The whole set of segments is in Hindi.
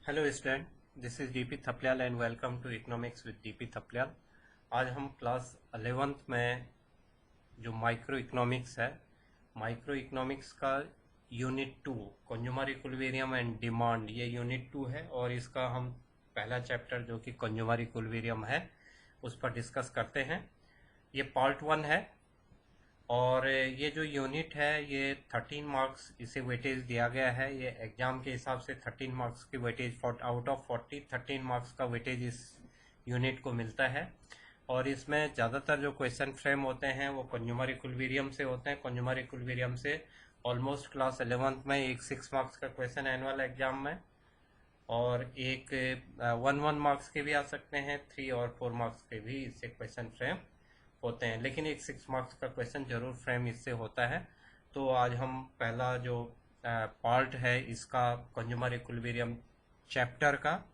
Hello student, this is DP Thapliyal and welcome to economics with DP Thapliyal. आज हम क्लास 11th में जो माइक्रो इकोनॉमिक्स है, माइक्रो इकोनॉमिक्स का unit 2 consumer equilibrium and demand, ये यूनिट 2 है और इसका हम पहला चैप्टर जो कि कंज्यूमर इक्विलिब्रियम है उस पर डिस्कस करते हैं। ये पार्ट 1 है और ये जो यूनिट है ये 13 मार्क्स इसे वेटेज दिया गया है। ये एग्जाम के हिसाब से 13 मार्क्स की वेटेज, आउट ऑफ 40 13 मार्क्स का वेटेज इस यूनिट को मिलता है। और इसमें ज़्यादातर जो क्वेश्चन फ्रेम होते हैं वो कंज्यूमर इक्विलिब्रियम से होते हैं। कंज्यूमर इक्विलिब्रियम से ऑलमोस्ट क्लास 11th में एक 6 मार्क्स का क्वेश्चन एनुअल एग्जाम में, और एक 1 मार्क्स के भी आ सकते हैं, 3 और 4 मार्क्स के भी इससे क्वेश्चन फ्रेम होते हैं, लेकिन एक 6 मार्क्स का क्वेश्चन जरूर फ्रेम इससे होता है। तो आज हम पहला जो पार्ट है इसका कंज्यूमर इक्विलिब्रियम चैप्टर का,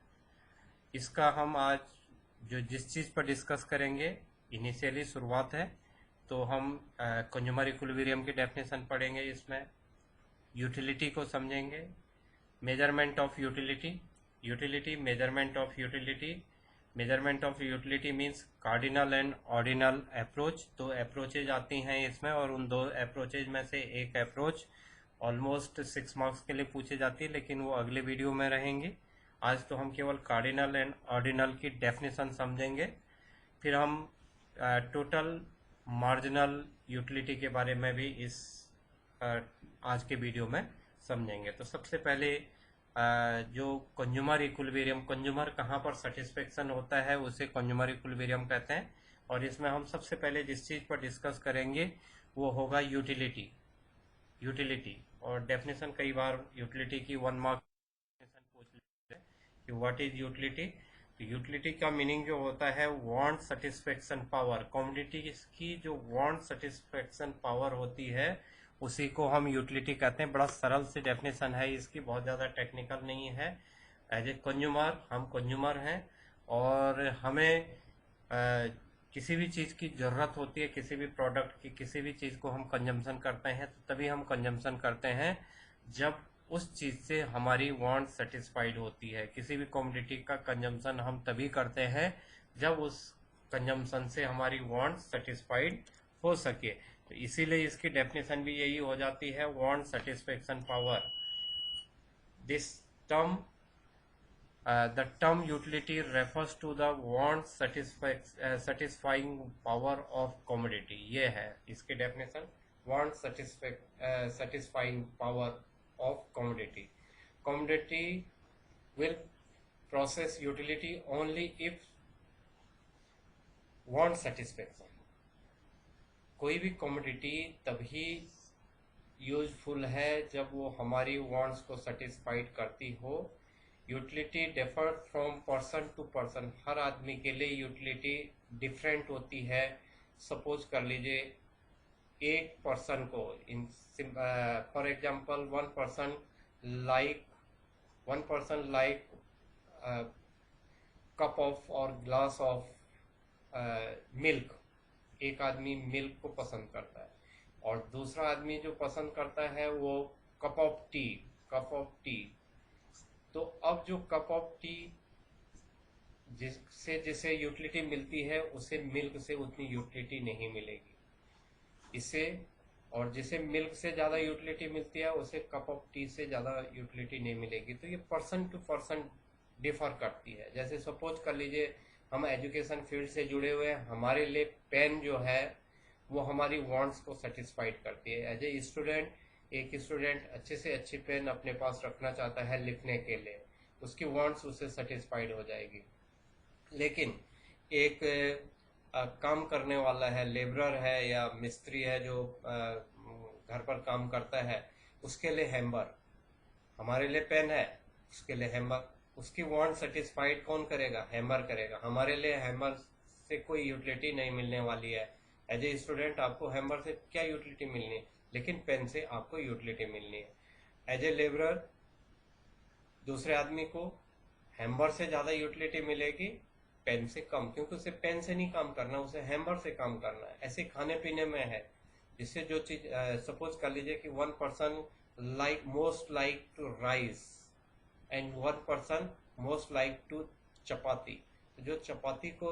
इसका हम आज जो जिस चीज़ पर डिस्कस करेंगे, इनिशियली शुरुआत है तो हम कंज्यूमर इक्विलिब्रियम की डेफिनेशन पढ़ेंगे, इसमें यूटिलिटी को समझेंगे, measurement of utility, utility measurement of utility. Measurement of utility means cardinal and ordinal approach. दो अप्रोचेज आती हैं इसमें और उन दो अप्रोचेज में से एक अप्रोच ऑलमोस्ट 6 मार्क्स के लिए पूछी जाती है, लेकिन वो अगले वीडियो में रहेंगी। आज तो हम केवल कार्डिनल एंड ऑर्डिनल की डेफिनेशन समझेंगे, फिर हम टोटल मार्जिनल यूटिलिटी के बारे में भी इस आज के वीडियो में समझेंगे। तो सबसे पहले जो कंज्यूमर इक्विलिब्रियम, कंज्यूमर कहाँ पर सेटिस्फेक्शन होता है उसे कंज्यूमर इक्विलिब्रियम कहते हैं। और इसमें हम सबसे पहले जिस चीज़ पर डिस्कस करेंगे वो होगा यूटिलिटी। यूटिलिटी और डेफिनेशन, कई बार यूटिलिटी की 1 मार्क डेफिनेशन पूछ लेते हैं कि व्हाट इज यूटिलिटी। तो यूटिलिटी का मीनिंग जो होता है वांट सेटिस्फेक्शन पावर, कमोडिटी की जो वांट सेटिस्फेक्शन पावर होती है उसी को हम यूटिलिटी कहते हैं। बड़ा सरल सी डेफिनेशन है इसकी, बहुत ज़्यादा टेक्निकल नहीं है। एज ए कंज्यूमर, हम कंज्यूमर हैं और हमें किसी भी चीज़ की ज़रूरत होती है, किसी भी प्रोडक्ट की, किसी भी चीज़ को हम कंजम्पशन करते हैं तो तभी हम कंजम्पशन करते हैं जब उस चीज़ से हमारी वांट सेटिस्फाइड होती है। किसी भी कमोडिटी का कंजम्पशन हम तभी करते हैं जब उस कंजम्पशन से हमारी वांट सेटिस्फाइड हो सके। तो इसीलिए इसकी डेफिनेशन भी यही हो जाती है, want satisfaction power. This term, the term utility refers to the want satisfying power of commodity। ये है इसकी definition, want satisfying power of commodity। commodity will process utility only if want satisfaction। कोई भी कमोडिटी तभी यूजफुल है जब वो हमारी वांट्स को सेटिस्फाइड करती हो। Utility differ from person to person, हर आदमी के लिए यूटिलिटी डिफरेंट होती है। सपोज कर लीजिए एक पर्सन को, in for example one person like cup of और ग्लास ऑफ मिल्क। एक आदमी मिल्क को पसंद करता है और दूसरा आदमी जो पसंद करता है वो कप ऑफ टी। तो अब जो कप ऑफ टी जिससे जिसे यूटिलिटी मिलती है उसे मिल्क से उतनी यूटिलिटी नहीं मिलेगी इसे, और जिसे मिल्क से ज़्यादा यूटिलिटी मिलती है उसे कप ऑफ टी से ज़्यादा यूटिलिटी नहीं मिलेगी। तो ये पर्सन टू पर्सन डिफर करती है। जैसे सपोज कर लीजिए हम एजुकेशन फील्ड से जुड़े हुए हैं, हमारे लिए पेन जो है वो हमारी वांट्स को सेटिस्फाइड करती है। एज ए स्टूडेंट, एक स्टूडेंट अच्छे से अच्छी पेन अपने पास रखना चाहता है लिखने के लिए, उसकी वांट्स उससे सेटिस्फाइड हो जाएगी। लेकिन एक काम करने वाला है, लेबरर है या मिस्त्री है जो घर पर काम करता है, उसके लिए हैमर, हमारे लिए पेन है उसके लिए हैमर। उसकी वांट सेटिस्फाइड कौन करेगा? हैमर करेगा। हमारे लिए हैमर से कोई यूटिलिटी नहीं मिलने वाली है। एज ए स्टूडेंट आपको हैमर से क्या यूटिलिटी मिलनी है, लेकिन पेन से आपको यूटिलिटी मिलनी है। एज ए लेबरर दूसरे आदमी को हैमर से ज़्यादा यूटिलिटी मिलेगी, पेन से कम, क्योंकि उसे पेन से नहीं काम करना, उसे हैमर से काम करना है। ऐसे खाने पीने में है, जिससे जो चीज, सपोज कर लीजिए कि one person most like to rice, and one person most like to chapati. तो जो चपाती को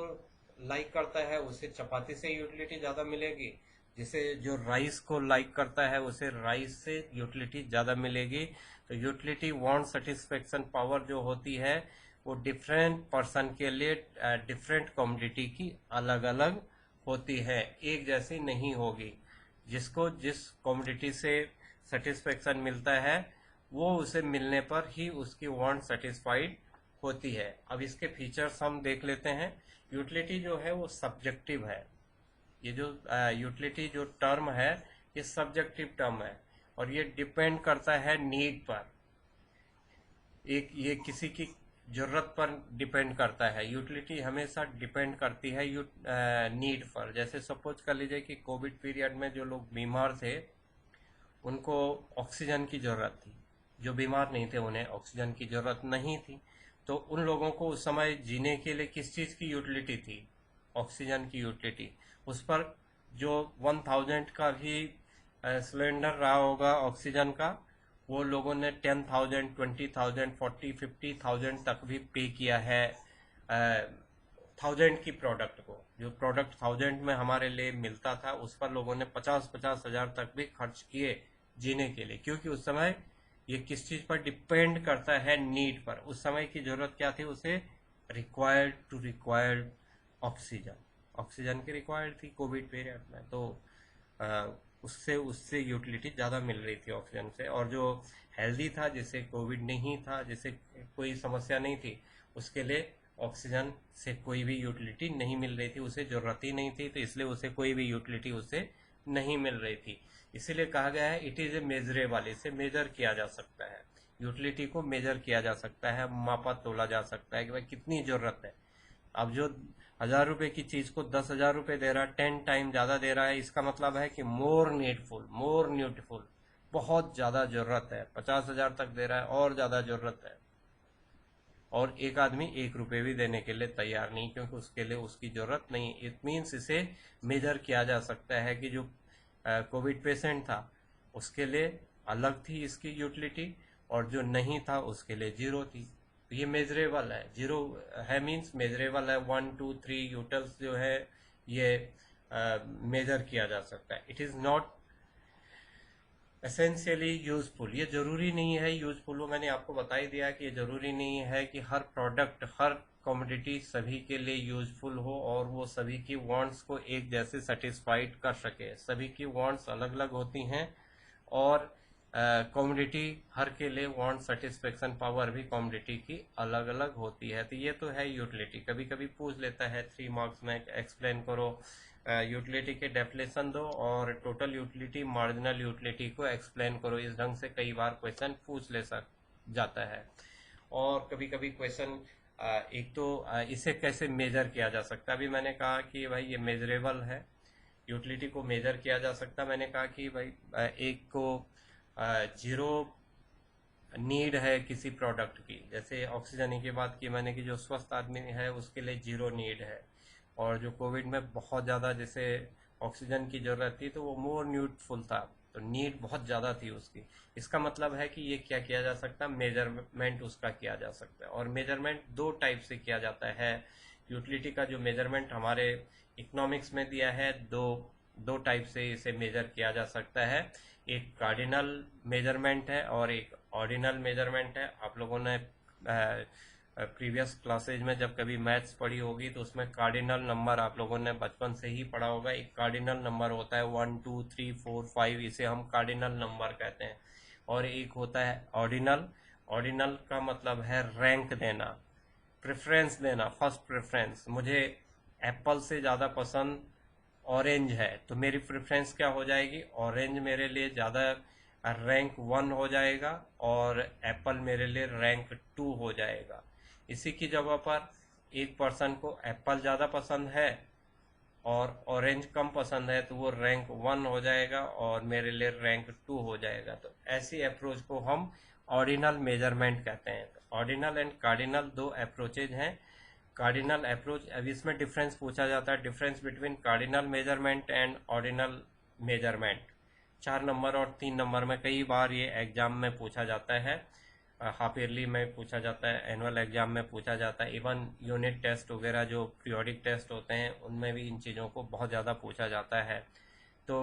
लाइक करता है उसे चपाती से यूटिलिटी ज़्यादा मिलेगी, जिसे जो राइस को लाइक करता है उसे राइस से यूटिलिटी ज़्यादा मिलेगी। तो यूटिलिटी वांट सेटिस्फेक्शन पावर जो होती है वो डिफरेंट पर्सन के लिए डिफरेंट कम्युनिटी की अलग अलग होती है, एक जैसी नहीं होगी। जिसको जिस कम्युनिटी से सेटिस्फेक्शन मिलता है वो उसे मिलने पर ही उसकी वांट सेटिस्फाइड होती है। अब इसके फीचर्स हम देख लेते हैं। यूटिलिटी जो है वो सब्जेक्टिव है। ये जो यूटिलिटी जो टर्म है ये सब्जेक्टिव टर्म है और ये डिपेंड करता है नीड पर। एक ये किसी की जरूरत पर डिपेंड करता है। यूटिलिटी हमेशा डिपेंड करती है नीड पर। जैसे सपोज कर लीजिए कि कोविड पीरियड में जो लोग बीमार थे उनको ऑक्सीजन की ज़रूरत थी, जो बीमार नहीं थे उन्हें ऑक्सीजन की ज़रूरत नहीं थी। तो उन लोगों को उस समय जीने के लिए किस चीज़ की यूटिलिटी थी? ऑक्सीजन की यूटिलिटी। उस पर जो 1000 का भी सिलेंडर रहा होगा ऑक्सीजन का, वो लोगों ने 10,000, 20,000, 40, 50,000 तक भी पे किया है 1000 की प्रोडक्ट को। जो प्रोडक्ट 1000 में हमारे लिए मिलता था उस पर लोगों ने 50-50 हजार तक भी खर्च किए जीने के लिए, क्योंकि उस समय ये किस चीज पर डिपेंड करता है? नीड पर। उस समय की जरूरत क्या थी? उसे रिक्वायर्ड ऑक्सीजन। ऑक्सीजन की रिक्वायर्ड थी कोविड पीरियड में। तो अ, उससे उससे यूटिलिटी ज़्यादा मिल रही थी ऑक्सीजन से। और जो हेल्दी था, जिसे कोविड नहीं था, जिसे कोई समस्या नहीं थी, उसके लिए ऑक्सीजन से कोई भी यूटिलिटी नहीं मिल रही थी, उसे ज़रूरत ही नहीं थी, तो इसलिए उसे कोई भी यूटिलिटी उसे नहीं मिल रही थी। इसीलिए कहा गया है इट इज़ ए मेजरेबल। इसे मेजर किया जा सकता है, यूटिलिटी को मेजर किया जा सकता है, मापा तोला जा सकता है कि भाई कितनी ज़रूरत है। अब जो 1000 रुपए की चीज को 10,000 रुपए दे रहा है, 10 टाइम ज्यादा दे रहा है, इसका मतलब है कि मोर नीडफुल, मोर न्यूटिफुल, बहुत ज्यादा जरूरत है। 50,000 तक दे रहा है और ज्यादा जरूरत है। और एक आदमी 1 रुपए भी देने के लिए तैयार नहीं, क्योंकि उसके लिए उसकी जरूरत नहीं। इट मीन्स इसे मेजर किया जा सकता है कि जो कोविड पेशेंट था उसके लिए अलग थी इसकी यूटिलिटी, और जो नहीं था उसके लिए जीरो थी। तो ये मेजरेबल है। जीरो है मीन्स मेजरेबल है। 1, 2, 3 यूटल्स जो है ये मेजर किया जा सकता है। It is not essentially useful. ये जरूरी नहीं है यूजफुल हो। मैंने आपको बता ही दिया कि ये जरूरी नहीं है कि हर प्रोडक्ट, हर कमोडिटी सभी के लिए यूजफुल हो और वो सभी की वांट्स को एक जैसे सेटिस्फाइड कर सके। सभी की वांट्स अलग अलग होती हैं और कमोडिटी हर के लिए वांट सेटिस्फेक्शन पावर भी कमोडिटी की अलग अलग होती है। तो ये तो है यूटिलिटी। कभी कभी पूछ लेता है 3 मार्क्स में, एक्सप्लेन करो, यूटिलिटी के डेफिनेशन दो और टोटल यूटिलिटी, मार्जिनल यूटिलिटी को एक्सप्लेन करो। इस ढंग से कई बार क्वेश्चन पूछ ले सक जाता है। और कभी कभी क्वेश्चन एक तो इसे कैसे मेजर किया जा सकता है। अभी मैंने कहा कि भाई ये मेजरेबल है, यूटिलिटी को मेजर किया जा सकता है। मैंने कहा कि भाई एक को जीरो नीड है किसी प्रोडक्ट की, जैसे ऑक्सीजन की बात की मैंने कि जो स्वस्थ आदमी है उसके लिए जीरो नीड है, और जो कोविड में बहुत ज़्यादा जैसे ऑक्सीजन की ज़रूरत थी तो वो मोर नीडफुल था, तो नीड बहुत ज़्यादा थी उसकी। इसका मतलब है कि ये क्या किया जा सकता है? मेजरमेंट उसका किया जा सकता है। और मेजरमेंट दो टाइप से किया जाता है। यूटिलिटी का जो मेजरमेंट हमारे इकोनॉमिक्स में दिया है, दो दो टाइप से इसे मेजर किया जा सकता है। एक कार्डिनल मेजरमेंट है और एक ऑर्डिनल मेजरमेंट है। आप लोगों ने प्रीवियस क्लासेज में जब कभी मैथ्स पढ़ी होगी तो उसमें कार्डिनल नंबर आप लोगों ने बचपन से ही पढ़ा होगा। एक कार्डिनल नंबर होता है 1, 2, 3, 4, 5, इसे हम कार्डिनल नंबर कहते हैं। और एक होता है ऑर्डिनल। ऑर्डिनल का मतलब है रैंक देना, प्रेफरेंस देना, फर्स्ट प्रेफरेंस। मुझे एप्पल से ज़्यादा पसंद ऑरेंज है तो मेरी प्रेफरेंस क्या हो जाएगी? ऑरेंज मेरे लिए ज़्यादा रैंक 1 हो जाएगा और एप्पल मेरे लिए रैंक 2 हो जाएगा। इसी की जगह पर एक पर्सन को एप्पल ज़्यादा पसंद है और ऑरेंज कम पसंद है तो वो रैंक 1 हो जाएगा और मेरे लिए रैंक 2 हो जाएगा। तो ऐसी अप्रोच को हम ऑर्डिनल मेजरमेंट कहते हैं। तो ऑर्डिनल एंड कार्डिनल दो अप्रोचेज हैं। कार्डिनल अप्रोच, अब इसमें डिफरेंस पूछा जाता है, difference between cardinal measurement and ordinal measurement. 4 number और 3 नंबर में कई बार ये एग्जाम में पूछा जाता है। हाफ ईयरली में पूछा जाता है, एनुअल एग्जाम में पूछा जाता है, इवन यूनिट टेस्ट वगैरह जो पीरियोडिक टेस्ट होते हैं उनमें भी इन चीज़ों को बहुत ज़्यादा पूछा जाता है। तो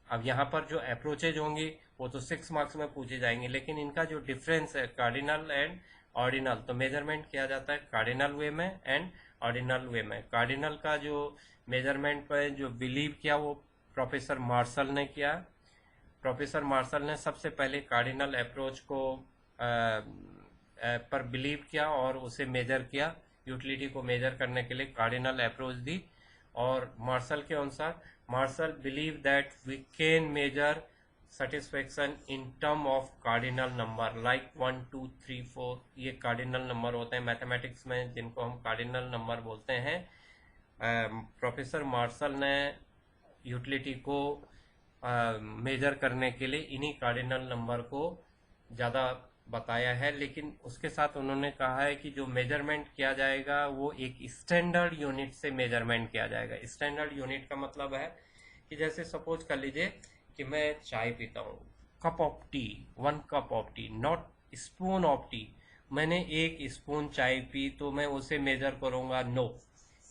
अब यहाँ पर जो अप्रोचेज होंगी वो तो 6 मार्क्स में पूछे जाएंगे, लेकिन इनका जो डिफरेंस है कार्डिनल एंड ऑर्डिनल, तो मेजरमेंट किया जाता है कार्डिनल वे में एंड ऑर्डिनल वे में। कार्डिनल का जो मेजरमेंट पर जो बिलीव किया वो प्रोफेसर मार्शल ने किया। प्रोफेसर मार्शल ने सबसे पहले कार्डिनल अप्रोच को पर बिलीव किया और उसे मेजर किया, यूटिलिटी को मेजर करने के लिए कार्डिनल अप्रोच दी। और मार्शल के अनुसार, Marshall believe that we can measure satisfaction in term of cardinal number like 1 2 3 4। ये कार्डिनल नंबर होते हैं मैथमेटिक्स में जिनको हम कार्डिनल नंबर बोलते हैं। प्रोफेसर मार्शल ने यूटिलिटी को मेजर करने के लिए इन्हीं कार्डिनल नंबर को ज़्यादा बताया है, लेकिन उसके साथ उन्होंने कहा है कि जो मेजरमेंट किया जाएगा वो एक स्टैंडर्ड यूनिट से मेजरमेंट किया जाएगा। स्टैंडर्ड यूनिट का मतलब है कि जैसे सपोज कर लीजिए कि मैं चाय पीता हूँ, cup of T, 1 cup of T, not spoon of T. मैंने 1 स्पून चाय पी तो मैं उसे मेजर करूँगा? नो,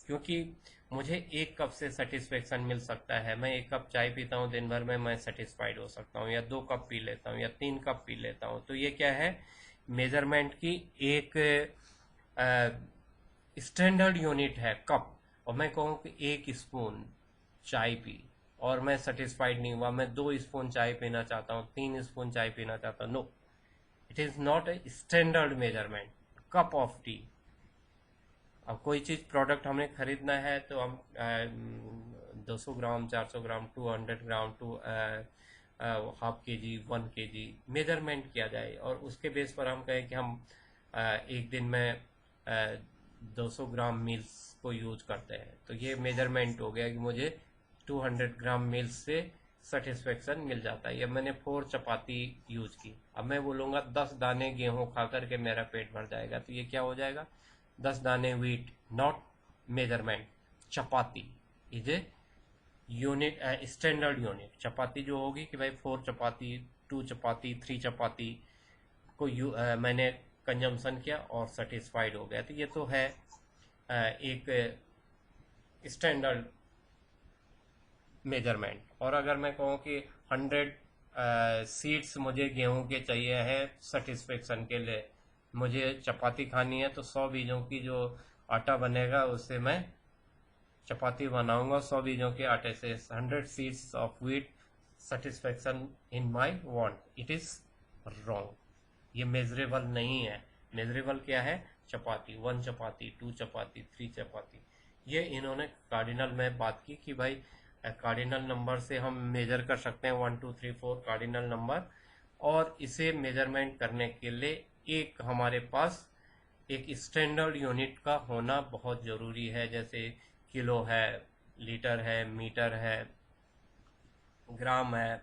क्योंकि मुझे 1 कप से सेटिस्फेक्शन मिल सकता है। मैं 1 कप चाय पीता हूँ दिन भर में, मैं सेटिस्फाइड हो सकता हूँ, या 2 कप पी लेता हूँ, या 3 कप पी लेता हूँ। तो ये क्या है? मेजरमेंट की एक स्टैंडर्ड यूनिट है कप। और मैं कहूँ कि 1 स्पून चाय पी और मैं सेटिस्फाइड नहीं हुआ, मैं 2 स्पून चाय पीना चाहता हूँ, 3 स्पून चाय पीना चाहता हूँ, no, it is not a standard measurement. Cup of tea, अब कोई चीज़ प्रोडक्ट हमें खरीदना है तो हम 200 ग्राम, 400 ग्राम, 200 ग्राम, टू हाफ के जी, 1 kg मेजरमेंट किया जाए और उसके बेस पर हम कहें कि हम एक दिन में 200 ग्राम मील्स को यूज करते हैं, तो ये मेजरमेंट हो गया कि मुझे 200 ग्राम मील्स से सेटिस्फेक्शन मिल जाता है। या मैंने 4 चपाती यूज की, अब मैं बोलूँगा 10 दाने गेहूँ खा करके मेरा पेट भर जाएगा, तो ये क्या हो जाएगा? 10 दाने wheat, not measurement. Chapati is a unit, standard unit. Chapati जो होगी कि भाई 4 चपाती, 2 चपाती, 3 चपाती को मैंने कंजम्पशन किया और सेटिस्फाइड हो गया, तो ये तो है एक स्टैंडर्ड मेजरमेंट। और अगर मैं कहूँ कि 100 सीड्स मुझे गेहूं के चाहिए हैं सेटिस्फेक्शन के लिए, मुझे चपाती खानी है, तो 100 बीजों की जो आटा बनेगा उससे मैं चपाती बनाऊंगा 100 बीजों के आटे से। 100 seeds of wheat satisfaction in my want, it is wrong. ये मेजरेबल नहीं है। मेजरेबल क्या है? चपाती, 1 चपाती, 2 चपाती, 3 चपाती। ये इन्होंने कार्डिनल में बात की कि भाई कार्डिनल नंबर से हम मेजर कर सकते हैं 1 2 3 4 कार्डिनल नंबर, और इसे मेजरमेंट करने के लिए एक हमारे पास एक स्टैंडर्ड यूनिट का होना बहुत ज़रूरी है, जैसे किलो है, लीटर है, मीटर है, ग्राम है,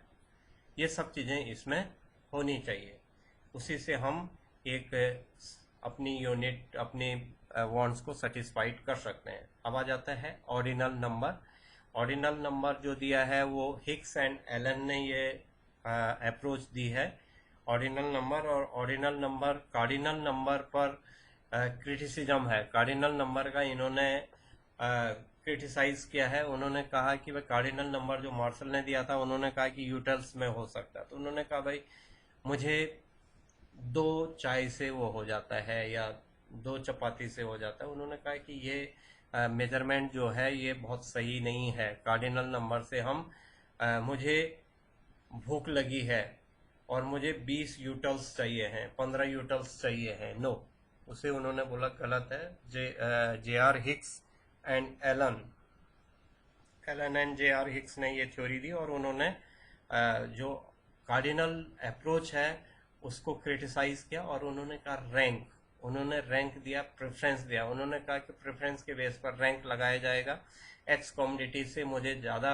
ये सब चीज़ें इसमें होनी चाहिए। उसी से हम एक अपनी यूनिट, अपनी वांट्स को सेटिस्फाइड कर सकते हैं। अब आ जाता है ऑर्डिनल नंबर। ऑर्डिनल नंबर जो दिया है वो हिक्स एंड एलन ने ये अप्रोच दी है ऑर्डिनल नंबर। और ऑर्डिनल नंबर कार्डिनल नंबर पर क्रिटिसिज्म है। कार्डिनल नंबर का इन्होंने क्रिटिसाइज किया है। उन्होंने कहा कि भाई कार्डिनल नंबर जो मार्शल ने दिया था, उन्होंने कहा कि यूटल्स में हो सकता है, तो उन्होंने कहा भाई मुझे 2 चाय से वो हो जाता है या 2 चपाती से हो जाता है। उन्होंने कहा कि ये मेजरमेंट जो है ये बहुत सही नहीं है। कार्डिनल नंबर से हम मुझे भूख लगी है और मुझे 20 यूटल्स चाहिए हैं, 15 यूटल्स चाहिए हैं, नो, उसे उन्होंने बोला गलत है। J R Hicks and Allen and J R Hicks ने ये थ्योरी दी, और उन्होंने जो कार्डिनल अप्रोच है उसको क्रिटिसाइज किया, और उन्होंने कहा रैंक, उन्होंने रैंक दिया, प्रेफरेंस दिया। उन्होंने कहा कि प्रेफरेंस के बेस पर रैंक लगाया जाएगा। एक्स कम्युनिटी से मुझे ज़्यादा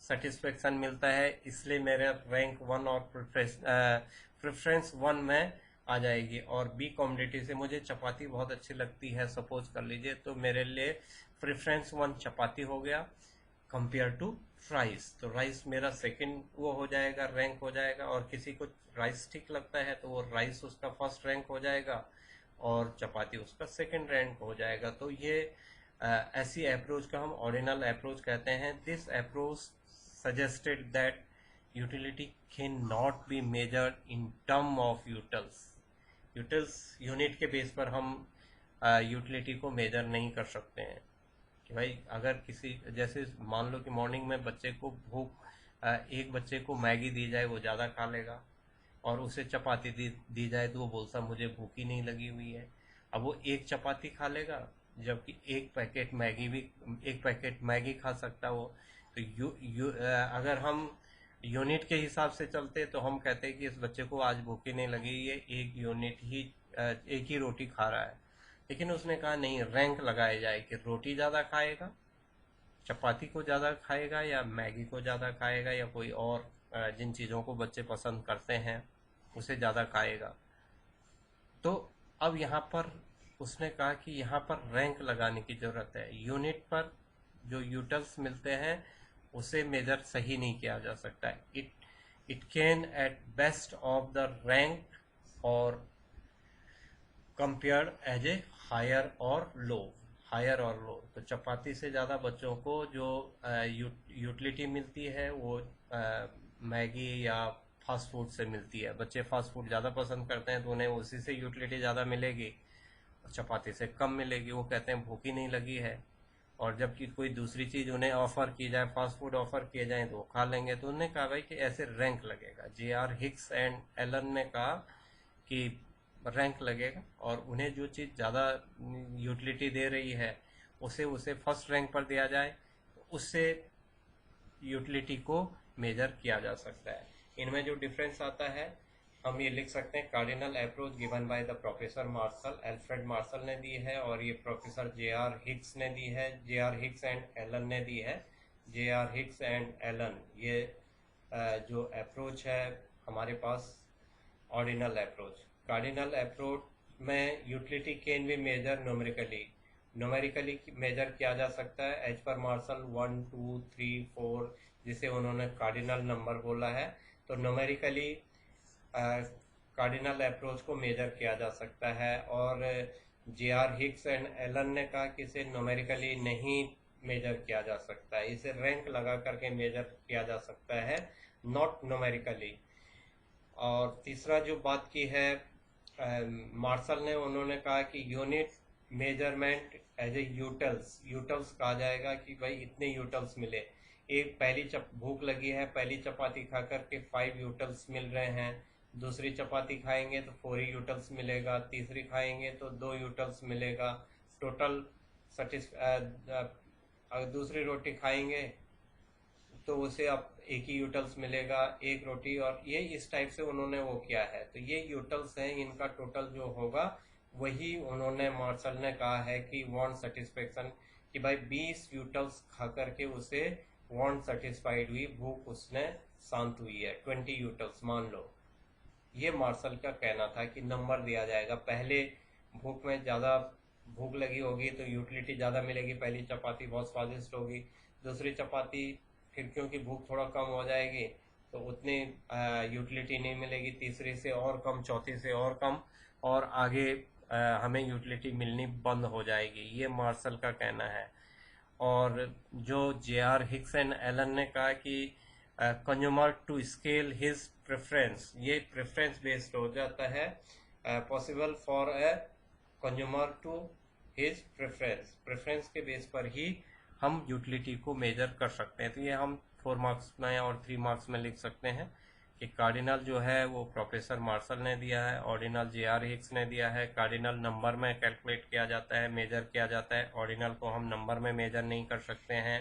सेटिस्फेक्शन मिलता है, इसलिए मेरा रैंक 1 और प्रेफरेंस 1 में आ जाएगी। और बी कम्युनिटी से मुझे चपाती बहुत अच्छी लगती है, सपोज कर लीजिए, तो मेरे लिए प्रेफरेंस 1 चपाती हो गया। Compare to rice. तो राइस मेरा सेकंड वो हो जाएगा, रैंक हो जाएगा, और किसी को राइस ठीक लगता है तो वो राइस उसका फर्स्ट रैंक हो जाएगा और चपाती उसका सेकंड रैंक हो जाएगा। तो ये ऐसी अप्रोच का हम ऑर्डिनल अप्रोच कहते हैं। This approach suggested that utility can not be measured in term of utils. Utils unit के बेस पर हम यूटिलिटी को मेजर नहीं कर सकते हैं कि भाई अगर किसी, जैसे मान लो कि मॉर्निंग में बच्चे को भूख, एक बच्चे को मैगी दी जाए वो ज़्यादा खा लेगा, और उसे चपाती दी जाए तो वो बोलता मुझे भूख ही नहीं लगी हुई है। अब वो एक चपाती खा लेगा, जबकि एक पैकेट मैगी खा सकता वो। तो अगर हम यूनिट के हिसाब से चलते तो हम कहते हैं कि इस बच्चे को आज भूख ही नहीं लगी, ये एक ही रोटी खा रहा है। लेकिन उसने कहा नहीं, रैंक लगाया जाए कि रोटी ज़्यादा खाएगा, चपाती को ज़्यादा खाएगा, या मैगी को ज़्यादा खाएगा, या कोई और जिन चीज़ों को बच्चे पसंद करते हैं उसे ज़्यादा खाएगा। तो अब यहाँ पर उसने कहा कि यहाँ पर रैंक लगाने की ज़रूरत है। यूनिट पर जो यूटल्स मिलते हैं उसे मेजर सही नहीं किया जा सकता है। It can at best of the rank और कंपेयर्ड एज ए हायर और लो। तो चपाती से ज़्यादा बच्चों को जो यूटिलिटी मिलती है वो मैगी या फास्ट फूड से मिलती है। बच्चे फास्ट फूड ज़्यादा पसंद करते हैं तो उन्हें उसी से यूटिलिटी ज़्यादा मिलेगी और चपाती से कम मिलेगी। वो कहते हैं भूख ही नहीं लगी है, और जबकि कोई दूसरी चीज़ उन्हें ऑफर की जाए, फास्ट फूड ऑफर किए जाए तो वो खा लेंगे। तो उन्होंने कहा भाई कि ऐसे रैंक लगेगा। जे.आर. हिक्स एंड एलन ने कहा कि रैंक लगेगा, और उन्हें जो चीज़ ज़्यादा यूटिलिटी दे रही है उसे उसे फर्स्ट रैंक पर दिया जाए, उससे यूटिलिटी को मेजर किया जा सकता है। इनमें जो डिफरेंस आता है हम ये लिख सकते हैं, cardinal approach given by the professor Marshall, Alfred Marshall ने दी है, और ये प्रोफेसर जे.आर. हिक्स ने दी है, जे.आर. हिक्स एंड एलन ने दी है। जे.आर. हिक्स एंड एलन ये जो अप्रोच है हमारे पास ऑर्डिनल अप्रोच। कार्डिनल अप्रोच में utility can be measure numerically measure किया जा सकता है एज पर मार्शल 1 2 3 4, जिसे उन्होंने कार्डिनल नंबर बोला है। तो न्यूमेरिकली कार्डिनल अप्रोच को मेजर किया जा सकता है। और जे.आर. हिक्स एंड एलन ने कहा कि इसे न्यूमेरिकली नहीं मेजर किया जा सकता है, इसे रैंक लगा करके मेजर किया जा सकता है, नॉट न्यूमेरिकली। और तीसरा जो बात की है मार्शल ने, उन्होंने कहा कि unit measurement as a utils कहा जाएगा कि भाई इतने यूटल्स मिले। एक भूख लगी है, पहली चपाती खा करके 5 यूटल्स मिल रहे हैं, दूसरी चपाती खाएंगे तो 4 यूटल्स मिलेगा, तीसरी खाएंगे तो 2 यूटल्स मिलेगा, टोटल दूसरी रोटी खाएंगे तो उसे अब एक ही यूटल्स मिलेगा, एक रोटी। और ये इस टाइप से उन्होंने वो किया है। तो ये यूटल्स हैं, इनका टोटल जो होगा वही उन्होंने मार्शल ने कहा है कि वांट सेटिस्फेक्शन, कि भाई 20 यूटल्स खा करके उसे वांट सेटिस्फाइड हुई, भूख उसने शांत हुई है। 20 यूटल्स मान लो, ये मार्शल का कहना था कि नंबर दिया जाएगा। पहले भूख में ज़्यादा भूख लगी होगी तो यूटिलिटी ज़्यादा मिलेगी, पहली चपाती बहुत स्वादिष्ट होगी, दूसरी चपाती फिर क्योंकि भूख थोड़ा कम हो जाएगी तो उतनी यूटिलिटी नहीं मिलेगी, तीसरी से और कम, चौथी से और कम, और आगे हमें यूटिलिटी मिलनी बंद हो जाएगी। ये मार्शल का कहना है। और जो जे.आर. हिक्स एंड एलन ने कहा कि consumer to scale his preference, ये प्रेफरेंस बेस्ड हो जाता है, possible for a consumer to his preference के बेस पर ही हम यूटिलिटी को मेजर कर सकते हैं। तो ये हम 4 मार्क्स में और 3 मार्क्स में लिख सकते हैं कि कार्डिनल जो है वो प्रोफेसर मार्शल ने दिया है, ऑर्डिनल जे.आर. हिक्स ने दिया है। कार्डिनल नंबर में कैलकुलेट किया जाता है, मेजर किया जाता है, ऑर्डिनल को हम नंबर में मेजर नहीं कर सकते हैं।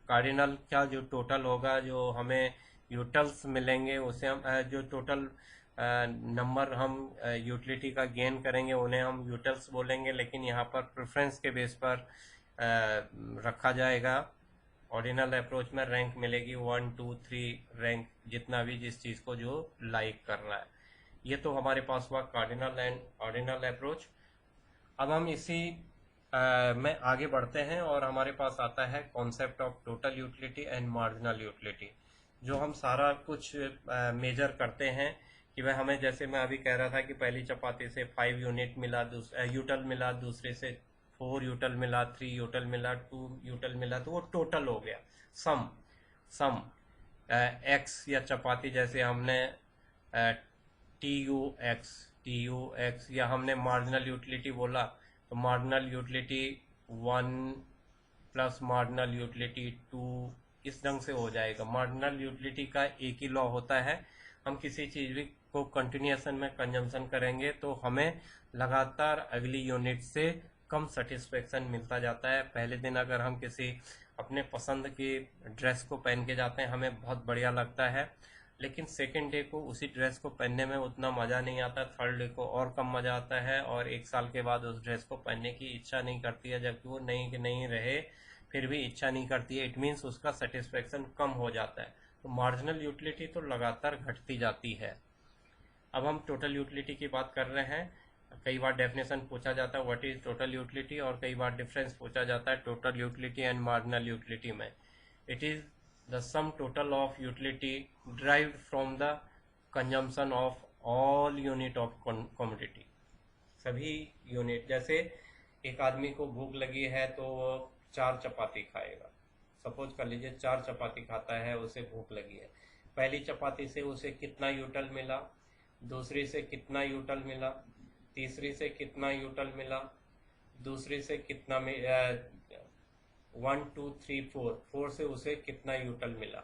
कार्डिनल का जो टोटल होगा, जो हमें यूटल्स मिलेंगे उसे हम जो टोटल नंबर हम यूटिलिटी का गेन करेंगे उन्हें हम यूटल्स बोलेंगे, लेकिन यहाँ पर प्रेफरेंस के बेस पर रखा जाएगा। ऑर्डिनल अप्रोच में रैंक मिलेगी 1 2 3 रैंक, जितना भी जिस चीज़ को जो लाइक कर रहा है। ये तो हमारे पास हुआ कार्डिनल एंड ऑर्डिनल अप्रोच। अब हम इसी में आगे बढ़ते हैं और हमारे पास आता है concept of total utility and marginal utility, जो हम सारा कुछ मेजर करते हैं कि वह हमें, जैसे मैं अभी कह रहा था कि पहली चपाती से 5 यूनिट मिला, यूटल मिला, दूसरे से 4 यूटल मिला, 3 यूटल मिला, 2 यूटल मिला, तो वो टोटल हो गया। सम सम एक्स या चपाती, जैसे हमने टी यू एक्स या हमने मार्जिनल यूटिलिटी बोला, तो marginal utility 1 plus marginal utility 2, इस ढंग से हो जाएगा। मार्जिनल यूटिलिटी का एक ही लॉ होता है, हम किसी चीज को कंटिन्यूएशन में कंजम्पशन करेंगे तो हमें लगातार अगली यूनिट से कम सेटिस्फेक्शन मिलता जाता है। पहले दिन अगर हम किसी अपने पसंद की ड्रेस को पहन के जाते हैं, हमें बहुत बढ़िया लगता है, लेकिन सेकेंड डे को उसी ड्रेस को पहनने में उतना मज़ा नहीं आता, थर्ड डे को और कम मज़ा आता है, और एक साल के बाद उस ड्रेस को पहनने की इच्छा नहीं करती है, जबकि वो नई के नहीं रहे फिर भी इच्छा नहीं करती है। इट मीन्स उसका सेटिस्फेक्शन कम हो जाता है। तो मार्जिनल यूटिलिटी तो लगातार घटती जाती है। अब हम टोटल यूटिलिटी की बात कर रहे हैं। कई बार डेफिनेशन पूछा जाता है व्हाट इज टोटल यूटिलिटी, और कई बार डिफरेंस पूछा जाता है total utility and marginal utility में। It is the sum total of utility derived from the consumption of all unit of commodity. सभी यूनिट, जैसे एक आदमी को भूख लगी है तो वो 4 चपाती खाएगा। सपोज कर लीजिए 4 चपाती खाता है, उसे भूख लगी है। पहली चपाती से उसे कितना यूटल मिला, दूसरी से कितना यूटल मिला, तीसरी से कितना यूटल मिला, दूसरी से कितना 1 2 3 4 से उसे कितना यूटल मिला।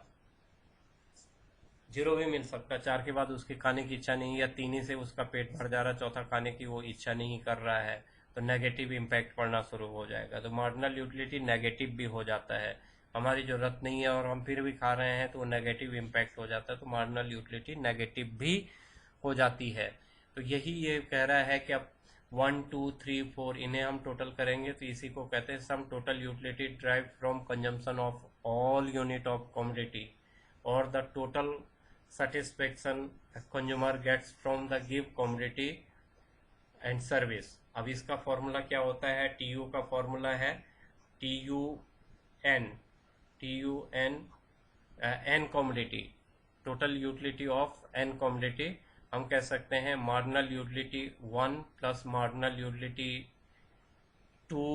0 भी मिल सकता है, 4 के बाद उसके खाने की इच्छा नहीं, या 3 ही से उसका पेट भर जा रहा है, चौथा खाने की वो इच्छा नहीं कर रहा है, तो नेगेटिव इम्पैक्ट पड़ना शुरू हो जाएगा। तो मार्जिनल यूटिलिटी नेगेटिव भी हो जाता है, हमारी जरूरत नहीं है और हम फिर भी खा रहे हैं तो वो नेगेटिव इम्पैक्ट हो जाता है, तो मार्जिनल यूटिलिटी नेगेटिव भी हो जाती है। तो यही ये कह रहा है कि अब 1 2 3 4 इन्हें हम टोटल करेंगे तो इसी को कहते हैं sum total utility drive from consumption of all unit of commodity और the total satisfaction a consumer gets from the give commodity and service। अब इसका फॉर्मूला क्या होता है? TU का फॉर्मूला है TUN n commodity, total utility of n commodity. हम कह सकते हैं marginal utility 1 plus marginal utility 2,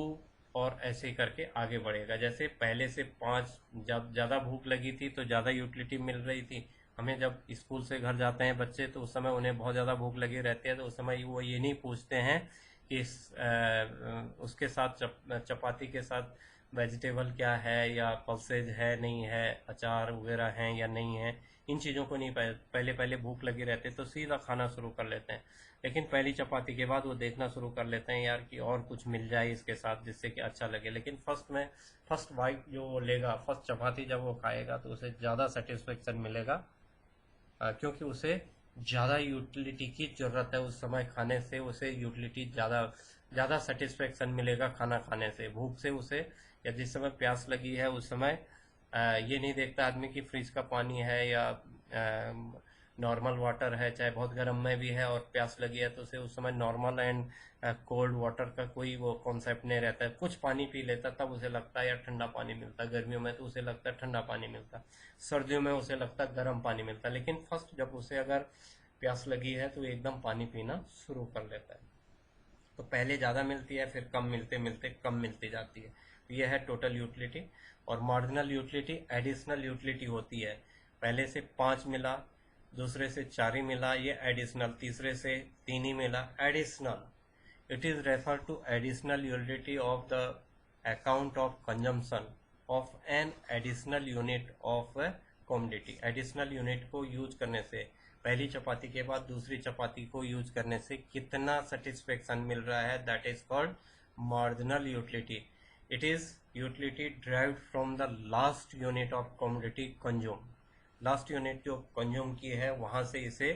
और ऐसे करके आगे बढ़ेगा। जैसे पहले से 5, जब ज़्यादा भूख लगी थी तो ज़्यादा यूटिलिटी मिल रही थी हमें। जब स्कूल से घर जाते हैं बच्चे तो उस समय उन्हें बहुत ज़्यादा भूख लगी रहती है, तो उस समय वो ये नहीं पूछते हैं कि उसके साथ चपाती के साथ वेजिटेबल क्या है, या पल्सेज है नहीं है, अचार वगैरह हैं या नहीं है, इन चीज़ों को नहीं पहले पहले भूख लगी रहती है तो सीधा खाना शुरू कर लेते हैं। लेकिन पहली चपाती के बाद वो देखना शुरू कर लेते हैं यार कि और कुछ मिल जाए इसके साथ जिससे कि अच्छा लगे। लेकिन फर्स्ट बाइट जो वो लेगा, फर्स्ट चपाती जब वो खाएगा तो उसे ज़्यादा सेटिस्फेक्शन मिलेगा, क्योंकि उसे ज़्यादा यूटिलिटी की ज़रूरत है। उस समय खाने से उसे यूटिलिटी ज़्यादा सेटिस्फेक्शन मिलेगा खाना खाने से। भूख से उसे, या जिस समय प्यास लगी है उस समय ये नहीं देखता आदमी कि फ्रिज का पानी है या नॉर्मल वाटर है, चाहे बहुत गर्म में भी है और प्यास लगी है तो उसे उस समय नॉर्मल एंड कोल्ड वाटर का कोई वो कॉन्सेप्ट नहीं रहता है। कुछ पानी पी लेता तब उसे लगता है यार ठंडा पानी मिलता, गर्मियों में तो उसे लगता है ठंडा पानी मिलता, सर्दियों में उसे लगता है गर्म पानी मिलता। लेकिन फर्स्ट जब उसे अगर प्यास लगी है तो एकदम पानी पीना शुरू कर लेता है। तो पहले ज़्यादा मिलती है, फिर कम मिलते मिलते कम मिलती जाती है। तो यह है टोटल यूटिलिटी। और मार्जिनल यूटिलिटी एडिशनल यूटिलिटी होती है। पहले से 5 मिला, दूसरे से 4 ही मिला, ये एडिशनल, तीसरे से 3 ही मिला, additional. It is refer to additional utility of the account of consumption of an additional unit of commodity. Additional unit को यूज करने से, पहली चपाती के बाद दूसरी चपाती को यूज करने से कितना सेटिस्फेक्शन मिल रहा है, that is called marginal utility. It is utility derived from the last unit of commodity consume. Last unit जो कंज्यूम की है वहां से इसे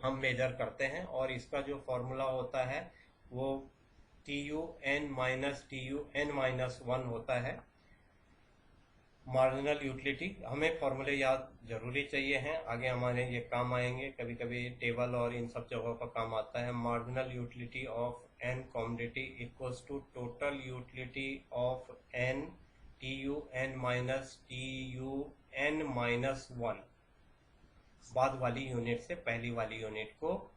हम मेजर करते हैं, और इसका जो फॉर्मूला होता है वो TUN-1 होता है। मार्जिनल यूटिलिटी, हमें फॉर्मूले याद जरूरी चाहिए हैं, आगे हमारे ये काम आएंगे, कभी कभी टेबल और इन सब जगहों पर काम आता है। Marginal utility of an commodity equals to total utility of N T U N minus T U N minus one. बाद वाली यूनिट से पहली वाली यूनिट को,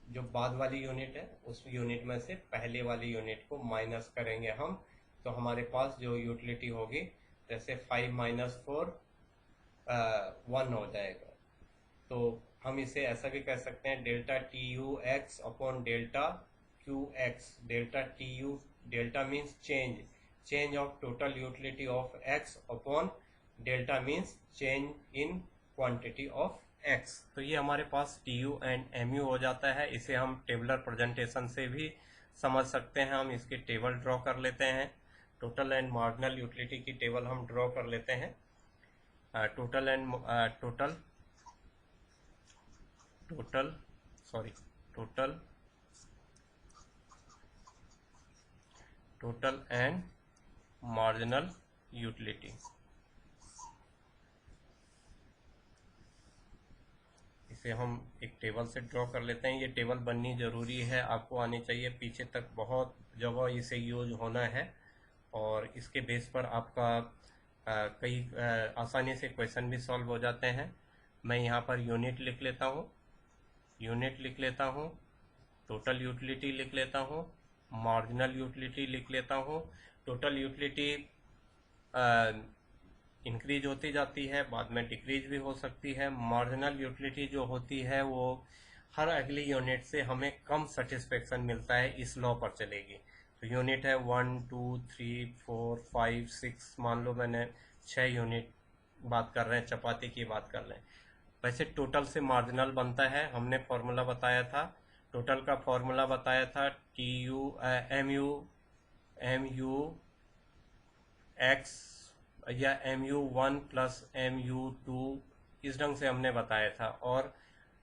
जो बाद वाली यूनिट है उस यूनिट में से पहले वाली यूनिट को माइनस करेंगे हम, तो हमारे पास जो यूटिलिटी होगी, जैसे 5 माइनस 4 1 हो जाएगा। तो हम इसे ऐसा भी कह सकते हैं, delta T U X upon delta Q X. Delta T U, delta means change of total utility of X upon delta means change in quantity of X. तो ये हमारे पास T U and M U हो जाता है। इसे हम टेबलर प्रेजेंटेशन से भी समझ सकते हैं। हम इसकी टेबल ड्रॉ कर लेते हैं, टोटल एंड मार्जिनल यूटिलिटी की टेबल हम ड्रॉ कर लेते हैं। टोटल एंड मार्जिनल यूटिलिटी, इसे हम एक टेबल से ड्रॉ कर लेते हैं। ये टेबल बननी ज़रूरी है, आपको आनी चाहिए, पीछे तक बहुत जगह इसे यूज होना है और इसके बेस पर आपका कई आसानी से क्वेश्चन भी सॉल्व हो जाते हैं। मैं यहाँ पर यूनिट लिख लेता हूँ, टोटल यूटिलिटी लिख लेता हूँ, मार्जिनल यूटिलिटी लिख लेता हूँ। टोटल यूटिलिटी इंक्रीज होती जाती है, बाद में डिक्रीज भी हो सकती है। मार्जिनल यूटिलिटी जो होती है वो हर अगली यूनिट से हमें कम सेटिस्फेक्शन मिलता है, इस लॉ पर चलेगी। तो यूनिट है 1 2 3 4 5 6, मान लो मैंने 6 यूनिट बात कर रहे हैं, चपाती की बात कर रहे हैं। वैसे टोटल से मार्जिनल बनता है, हमने फॉर्मूला बताया था, टोटल का फॉर्मूला बताया था T U M U X या mu1 प्लस mu2, इस ढंग से हमने बताया था। और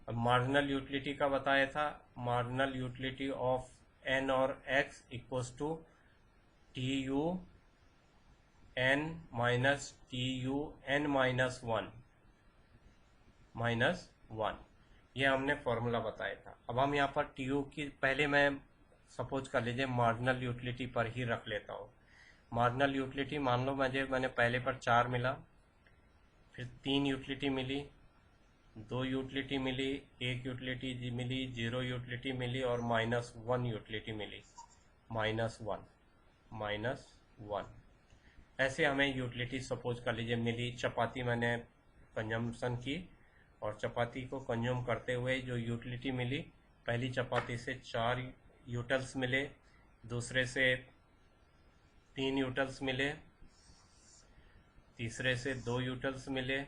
मार्जिनल यूटिलिटी का बताया था, मार्जिनल यूटिलिटी ऑफ n और x equals to T U N minus T U N minus one, ये हमने फॉर्मूला बताया था। अब हम यहाँ पर टी यू की, पहले मैं सपोज कर लीजिए मार्जिनल यूटिलिटी पर ही रख लेता हूँ। मार्जिनल यूटिलिटी मान लो मैंने पहले पर 4 मिला, फिर 3 यूटिलिटी मिली, 2 यूटिलिटी मिली, 1 यूटिलिटी मिली, 0 यूटिलिटी मिली और -1 यूटिलिटी मिली, -1 ऐसे हमें यूटिलिटी सपोज कर लीजिए मिली। चपाती मैंने कंजम्पशन की और चपाती को कंज्यूम करते हुए जो यूटिलिटी मिली, पहली चपाती से 4 यूटल्स मिले, दूसरे से 3 यूटल्स मिले, तीसरे से 2 यूटल्स मिले,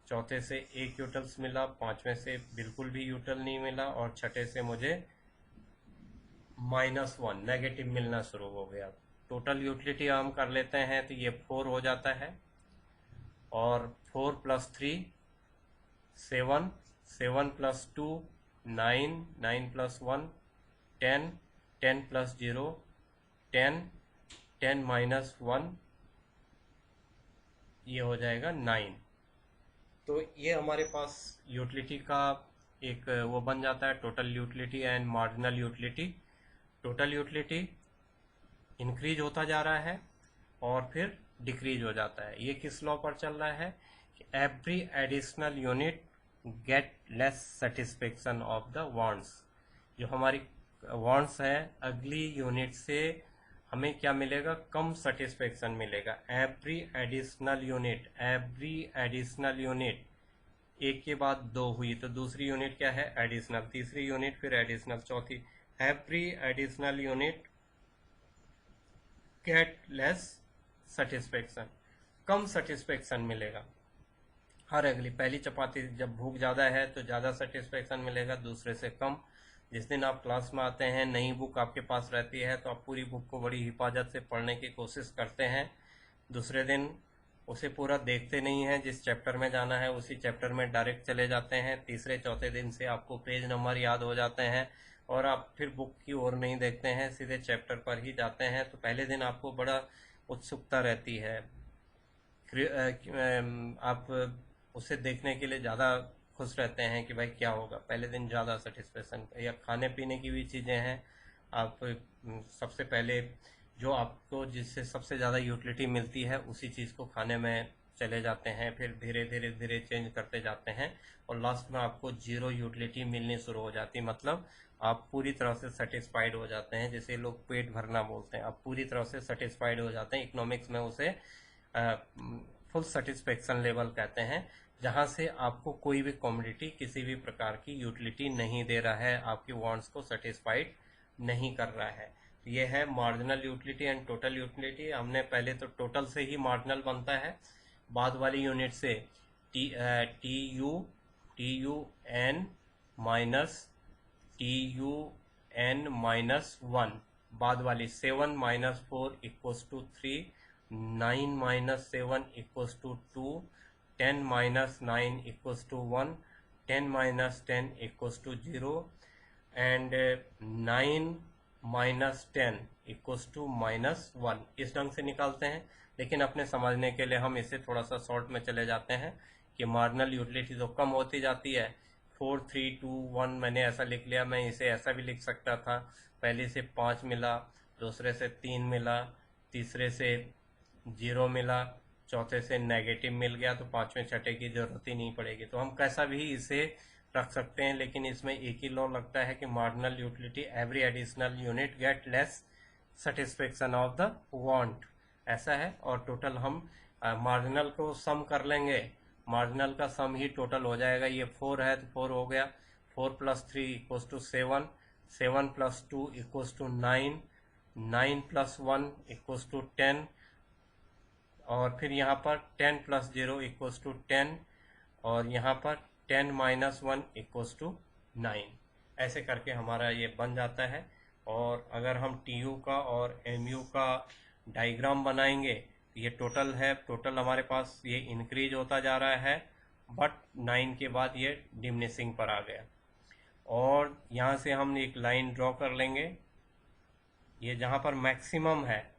चौथे से 1 यूटल्स मिला, पांचवें से बिल्कुल भी यूटल नहीं मिला और छठे से मुझे -1 नेगेटिव मिलना शुरू हो गया। टोटल यूटिलिटी हम कर लेते हैं तो ये 4 हो जाता है, और 4 + 3 7, 7 + 2 9, 9 + 1 10, 10 + 0 10, 10 - 1 ये हो जाएगा 9। तो ये हमारे पास यूटिलिटी का एक वो बन जाता है, total utility and marginal utility. Total utility increase होता जा रहा है और फिर डिक्रीज हो जाता है। ये किस लॉ पर चल रहा है कि every additional unit get less satisfaction of the wants. जो हमारी वांट्स है, अगली यूनिट से हमें क्या मिलेगा, कम सेटिस्फेक्शन मिलेगा। एवरी एडिशनल यूनिट, एक के बाद 2 हुई तो दूसरी यूनिट क्या है, एडिशनल, तीसरी यूनिट फिर एडिशनल, चौथी, every additional unit get less satisfaction, कम सेटिस्फेक्शन मिलेगा। हर अगली, पहली चपाती जब भूख ज़्यादा है तो ज़्यादा सेटिस्फेक्शन मिलेगा, दूसरे से कम। जिस दिन आप क्लास में आते हैं, नई बुक आपके पास रहती है तो आप पूरी बुक को बड़ी हिफाजत से पढ़ने की कोशिश करते हैं। दूसरे दिन उसे पूरा देखते नहीं हैं, जिस चैप्टर में जाना है उसी चैप्टर में डायरेक्ट चले जाते हैं। तीसरे चौथे दिन से आपको पेज नंबर याद हो जाते हैं और आप फिर बुक की ओर नहीं देखते हैं, सीधे चैप्टर पर ही जाते हैं। तो पहले दिन आपको बड़ा उत्सुकता रहती है, आप उसे देखने के लिए ज़्यादा खुश रहते हैं कि भाई क्या होगा, पहले दिन ज़्यादा सेटिस्फेक्शन। या खाने पीने की भी चीज़ें हैं, आप सबसे पहले जो आपको जिससे सबसे ज़्यादा यूटिलिटी मिलती है उसी चीज़ को खाने में चले जाते हैं, फिर धीरे धीरे धीरे चेंज करते जाते हैं और लास्ट में आपको जीरो यूटिलिटी मिलनी शुरू हो जाती है। मतलब आप पूरी तरह से सेटिस्फाइड हो जाते हैं, जैसे लोग पेट भरना बोलते हैं, आप पूरी तरह से सेटिस्फाइड हो जाते हैं। इकोनॉमिक्स में उसे फुल सेटिस्फेक्शन लेवल कहते हैं, जहां से आपको कोई भी कमोडिटी किसी भी प्रकार की यूटिलिटी नहीं दे रहा है, आपकी वांट्स को सेटिस्फाइड नहीं कर रहा है। ये है marginal utility and total utility. हमने पहले तो टोटल से ही मार्जिनल बनता है, बाद वाली यूनिट से T U N minus TUN-1, बाद वाली 7 - 4 = 3, 9 - 7 = 2, 10 - 9 = 1, 10 - 10 = 0 एंड 9 - 10 = -1। इस ढंग से निकालते हैं, लेकिन अपने समझने के लिए हम इसे थोड़ा सा शॉर्ट में चले जाते हैं कि मार्जिनल यूटिलिटी तो कम होती जाती है। 4 3 2 1 मैंने ऐसा लिख लिया, मैं इसे ऐसा भी लिख सकता था, पहले से 5 मिला, दूसरे से 3 मिला, तीसरे से 0 मिला, चौथे से नेगेटिव मिल गया, तो पांचवें छठे की जरूरत ही नहीं पड़ेगी। तो हम कैसा भी इसे रख सकते हैं, लेकिन इसमें एक ही लॉ लगता है कि marginal utility every additional unit get less satisfaction of the want, ऐसा है। और टोटल हम मार्जिनल को सम कर लेंगे, मार्जिनल का सम ही टोटल हो जाएगा। ये 4 है तो 4 हो गया, 4 + 3 = 7, 7 + 2 = 9, 9 + 1 = 10, और फिर यहाँ पर 10 + 0 = 10, और यहाँ पर 10 - 1 = 9। ऐसे करके हमारा ये बन जाता है। और अगर हम TU का और MU का डायग्राम बनाएंगे, ये टोटल है, टोटल हमारे पास ये इंक्रीज होता जा रहा है, बट 9 के बाद ये डिमिनिशिंग पर आ गया। और यहाँ से हम एक लाइन ड्रॉ कर लेंगे, ये जहाँ पर मैक्सिमम है,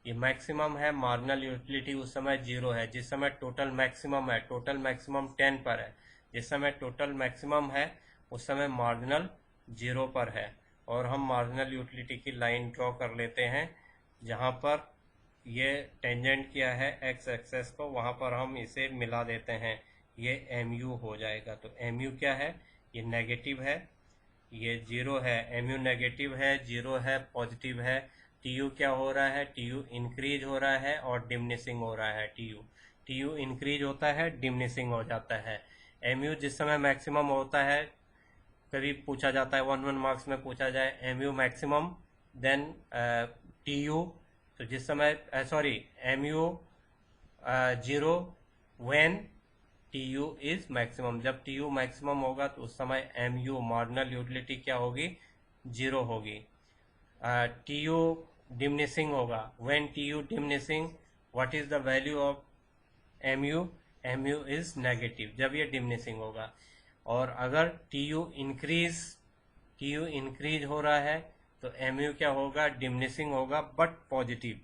ये मैक्सिमम है, मार्जिनल यूटिलिटी उस समय 0 है। जिस समय टोटल मैक्सिमम है, टोटल मैक्सिमम 10 पर है, जिस समय टोटल मैक्सिमम है उस समय मार्जिनल 0 पर है। और हम मार्जिनल यूटिलिटी की लाइन ड्रॉ कर लेते हैं, जहाँ पर ये टेंजेंट किया है एक्स एक्सेस को, वहाँ पर हम इसे मिला देते हैं, ये MU हो जाएगा। तो MU क्या है, ये नेगेटिव है, ये 0 है, MU नेगेटिव है, 0 है, पॉजिटिव है। TU क्या हो रहा है, TU इंक्रीज हो रहा है और डिमिनिशिंग हो रहा है। TU इंक्रीज होता है, डिमिनिशिंग हो जाता है। MU जिस समय मैक्सिमम होता है, कभी पूछा जाता है 1 मार्क्स में पूछा जाए MU मैक्सिमम देन TU, तो जिस समय sorry MU 0 when TU is maximum, जब TU मैक्सिमम होगा तो उस समय MU मार्जिनल यूटिलिटी क्या होगी, 0 होगी। TU डिमिनिशिंग होगा, when TU diminishing what is the value of MU, MU is negative जब ये डिमिनिशिंग होगा। और अगर TU इंक्रीज हो रहा है तो MU क्या होगा, डिमिनिशिंग होगा बट पॉजिटिव।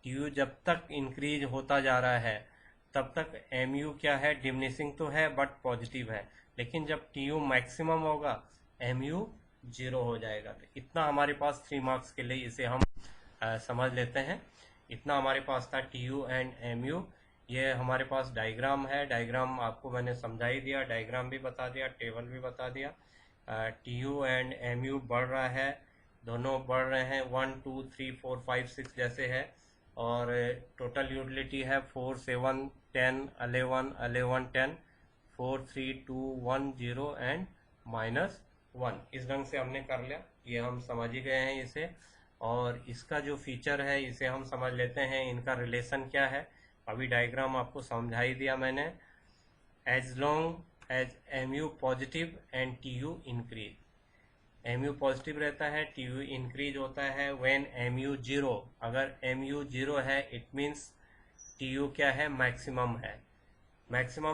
TU जब तक इंक्रीज होता जा रहा है तब तक MU क्या है, डिमिनिशिंग तो है बट पॉजिटिव है, लेकिन जब TU मैक्सिमम होगा MU 0 हो जाएगा। तो इतना हमारे पास 3 मार्क्स के लिए इसे हम समझ लेते हैं। इतना हमारे पास था TU एंड MU। ये हमारे पास डायग्राम है, डायग्राम आपको मैंने समझा ही दिया, डायग्राम भी बता दिया, टेबल भी बता दिया। TU एंड MU बढ़ रहा है, दोनों बढ़ रहे हैं, 1 2 3 4 5 6 जैसे है। और टोटल यूटिलिटी है 4 7 10 11 11 10, 4 3 2 1 0 एंड -1। इस ढंग से हमने कर लिया, ये हम समझ ही गए हैं इसे। और इसका जो फीचर है इसे हम समझ लेते हैं, इनका रिलेशन क्या है। अभी डायग्राम आपको समझा ही दिया मैंने। As long as MU positive and TU increase, MU positive रहता है, TU इंक्रीज होता है। व्हेन MU 0, अगर MU 0 है इट मीन्स TU क्या है, मैक्सिमम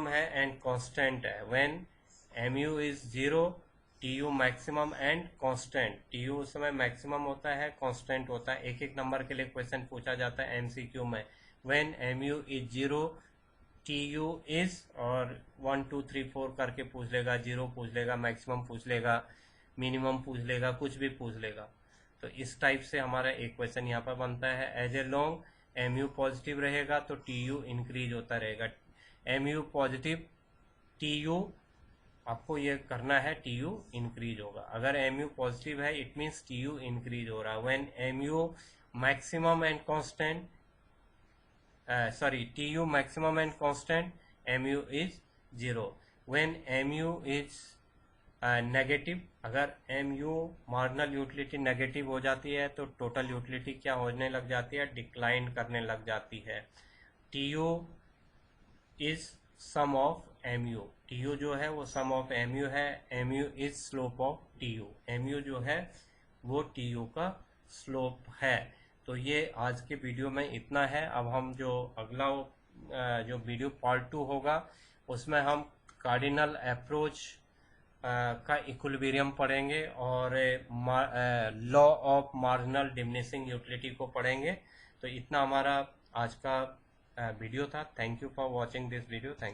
है एंड कांस्टेंट है। When MU is 0, TU maximum and constant. TU उस समय मैक्सिमम होता है, कांस्टेंट होता है। एक एक नंबर के लिए क्वेश्चन पूछा जाता है MCQ में, when mu is 0 tu is, और 1 2 3 4 करके पूछ लेगा, 0 पूछ लेगा, मैक्सिमम पूछ लेगा, मिनिमम पूछ लेगा, कुछ भी पूछ लेगा। तो इस टाइप से हमारा एक क्वेश्चन यहाँ पर बनता है। As a long mu positive रहेगा तो tu इंक्रीज होता रहेगा। mu पॉजिटिव tu आपको ये करना है, tu इंक्रीज होगा। अगर mu पॉजिटिव है इट मीन्स tu इंक्रीज हो रहा है। When mu maximum and constant tu maximum and constant, mu is 0. When mu is negative, अगर mu मार्जिनल यूटिलिटी नेगेटिव हो जाती है तो टोटल यूटिलिटी क्या होने लग जाती है, डिक्लाइन करने लग जाती है। tu is sum of mu, tu जो है वो सम ऑफ mu है, mu is slope of tu, mu जो है वो tu का स्लोप है। तो ये आज के वीडियो में इतना है। अब हम जो अगला जो वीडियो पार्ट 2 होगा उसमें हम कार्डिनल अप्रोच का इक्विलिब्रियम पढ़ेंगे और law of marginal diminishing utility को पढ़ेंगे। तो इतना हमारा आज का वीडियो था। Thank you for watching this video. Thank you.